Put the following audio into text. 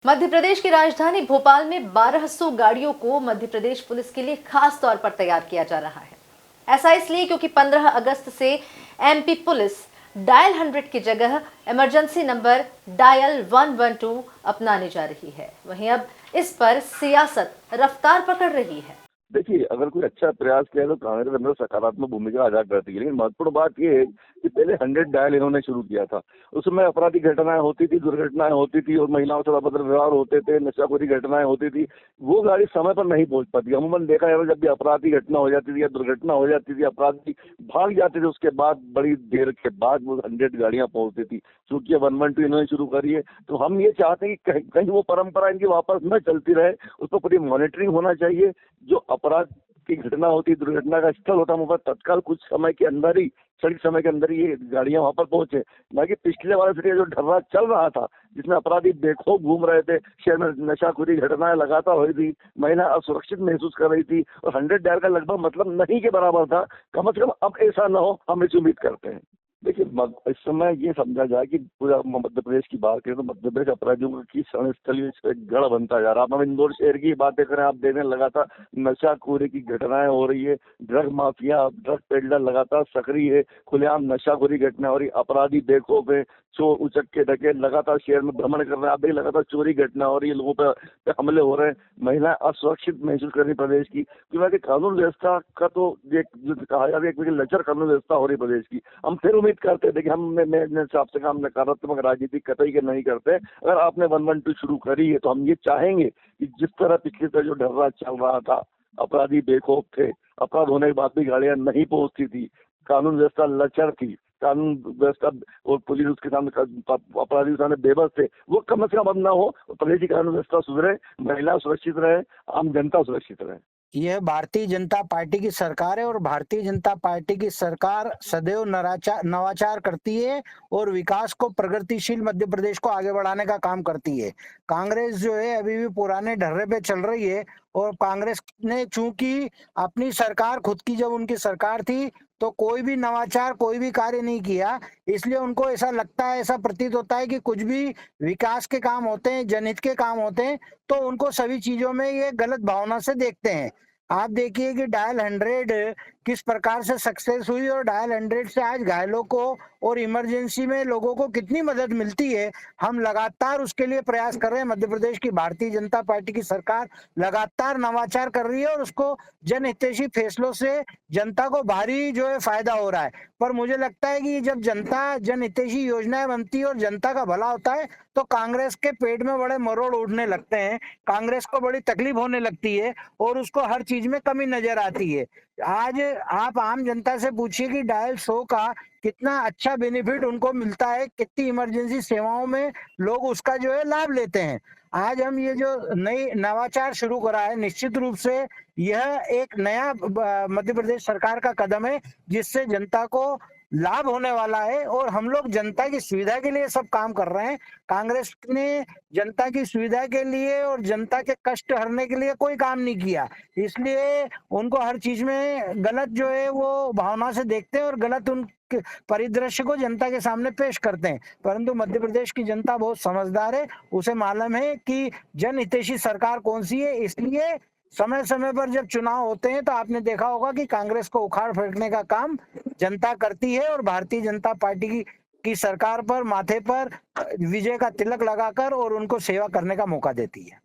मध्य प्रदेश की राजधानी भोपाल में 1200 गाड़ियों को मध्य प्रदेश पुलिस के लिए खास तौर पर तैयार किया जा रहा है। ऐसा इसलिए क्योंकि 15 अगस्त से एमपी पुलिस डायल 100 की जगह इमरजेंसी नंबर डायल 112 अपनाने जा रही है। वहीं अब इस पर सियासत रफ्तार पकड़ रही है। देखिए, अगर कोई अच्छा प्रयास किया तो कांग्रेस अंदर सकारात्मक भूमिका अदा करती है, लेकिन महत्वपूर्ण बात ये है कि पहले 100 डायल इन्होंने शुरू किया था। उसमें आपराधिक घटनाएं होती थी, दुर्घटनाएं होती थी और महिलाओं से अभद्र व्यवहार होते थे, नशाखोरी घटनाएं होती थी। वो गाड़ी समय पर नहीं पहुंच पाती। अमूमन देखा है जब भी अपराधी घटना हो जाती थी या दुर्घटना हो जाती थी, अपराधी भाग जाते थे, उसके बाद बड़ी देर के बाद वो 100 गाड़ियां पहुंचती थी। चूंकि 112 इन्होंने शुरू करी है, तो हम ये चाहते हैं कि कहीं वो परंपरा इनकी वापस न चलती रहे। उस पर पूरी मॉनिटरिंग होना चाहिए। जो अपराध की घटना होती, दुर्घटना का स्थल होता, वहां पर तत्काल कुछ समय के अंदर ही, क्षणिक समय के अंदर ही ये गाड़ियां वहां पर पहुंचे। ना कि पिछले वाले से जो ढर्रा चल रहा था, जिसमें अपराधी बेखौफ घूम रहे थे, शहर में नशाखोरी घटनाएं लगातार हो रही थी, महिला असुरक्षित महसूस कर रही थी और 100 डायल का लगभग मतलब नहीं के बराबर था। कम से कम अब ऐसा न हो, हम इस उम्मीद करते हैं। देखिए, इस समय ये समझा जाए कि पूरा मध्य प्रदेश की बात करें तो मध्य प्रदेश अपराधियों की शरणस्थली एक गढ़ बनता जा रहा है। आप हम इंदौर शहर की बातें करें, आप देखें लगातार नशाखोरी की घटनाएं हो रही है। ड्रग माफिया, ड्रग पेडलर लगातार सक्रिय है। खुलेआम नशाखोरी घटना हो रही, अपराधी बेखौफ है, चोर उचक्के डकैत लगातार शहर में भ्रमण कर रहे हैं। आप देखिए, लगातार चोरी घटना हो रही है, लोगों पे हमले हो रहे हैं, महिलाएं असुरक्षित महसूस कर रही प्रदेश की। क्योंकि कानून व्यवस्था का तो एक जो कहा जाता है, एक लचर कानून व्यवस्था हो रही प्रदेश की। हम फिर उम्मीद करते हैं, देखिए मैं हिसाब से हम नकारात्मक राजनीति कतई के नहीं करते। अगर आपने 112 शुरू करी है तो हम ये चाहेंगे कि जिस तरह पिछले तरह जो ढर्रा चल रहा था, अपराधी बेखौफ थे, अपराध होने के बाद भी गाड़ियां नहीं पहुंचती थी, कानून व्यवस्था लचर थी, कानून व्यवस्था और पुलिस उसके सामने अपराधी के सामने बेबस थे, वो कम से कम अब ना हो। प्रदेश की कानून व्यवस्था सुधरे, महिला सुरक्षित रहे, आम जनता सुरक्षित रहे। यह भारतीय जनता पार्टी की सरकार है और भारतीय जनता पार्टी की सरकार सदैव नवाचार करती है और विकास को, प्रगतिशील मध्य प्रदेश को आगे बढ़ाने का काम करती है। कांग्रेस जो है अभी भी पुराने ढर्रे पे चल रही है और कांग्रेस ने चूंकि अपनी सरकार, खुद की जब उनकी सरकार थी तो कोई भी नवाचार, कोई भी कार्य नहीं किया, इसलिए उनको ऐसा लगता है, ऐसा प्रतीत होता है कि कुछ भी विकास के काम होते हैं, जनहित के काम होते हैं तो उनको सभी चीजों में ये गलत भावना से देखते हैं। आप देखिए कि डायल 100 किस प्रकार से सक्सेस हुई और डायल 100 से आज घायलों को और इमरजेंसी में लोगों को कितनी मदद मिलती है। हम लगातार उसके लिए प्रयास कर रहे हैं। मध्य प्रदेश की भारतीय जनता पार्टी की सरकार लगातार नवाचार कर रही है और उसको जनहितैषी फैसलों से जनता को भारी जो है फायदा हो रहा है। पर मुझे लगता है कि जब जनता जनहितैषी योजनाएं बनती है और जनता का भला होता है तो कांग्रेस के पेट में बड़े मरोड़ उठने लगते हैं, कांग्रेस को बड़ी तकलीफ होने लगती है और उसको हर चीज में कमी नजर आती है। आज आप आम जनता से पूछिए कि डायल 100 का कितना अच्छा बेनिफिट उनको मिलता है, कितनी इमरजेंसी सेवाओं में लोग उसका जो है लाभ लेते हैं। आज हम ये जो नई नवाचार शुरू करा है, निश्चित रूप से यह एक नया मध्य प्रदेश सरकार का कदम है जिससे जनता को लाभ होने वाला है और हम लोग जनता की सुविधा के लिए सब काम कर रहे हैं। कांग्रेस ने जनता की सुविधा के लिए और जनता के कष्ट हरने के लिए कोई काम नहीं किया, इसलिए उनको हर चीज में गलत जो है वो भावना से देखते हैं और गलत उन परिदृश्य को जनता के सामने पेश करते हैं। परंतु मध्य प्रदेश की जनता बहुत समझदार है, उसे मालूम है कि जनहितैषी सरकार कौन सी है। इसलिए समय समय पर जब चुनाव होते हैं तो आपने देखा होगा कि कांग्रेस को उखाड़ फेंकने का काम जनता करती है और भारतीय जनता पार्टी की सरकार पर माथे पर विजय का तिलक लगाकर और उनको सेवा करने का मौका देती है।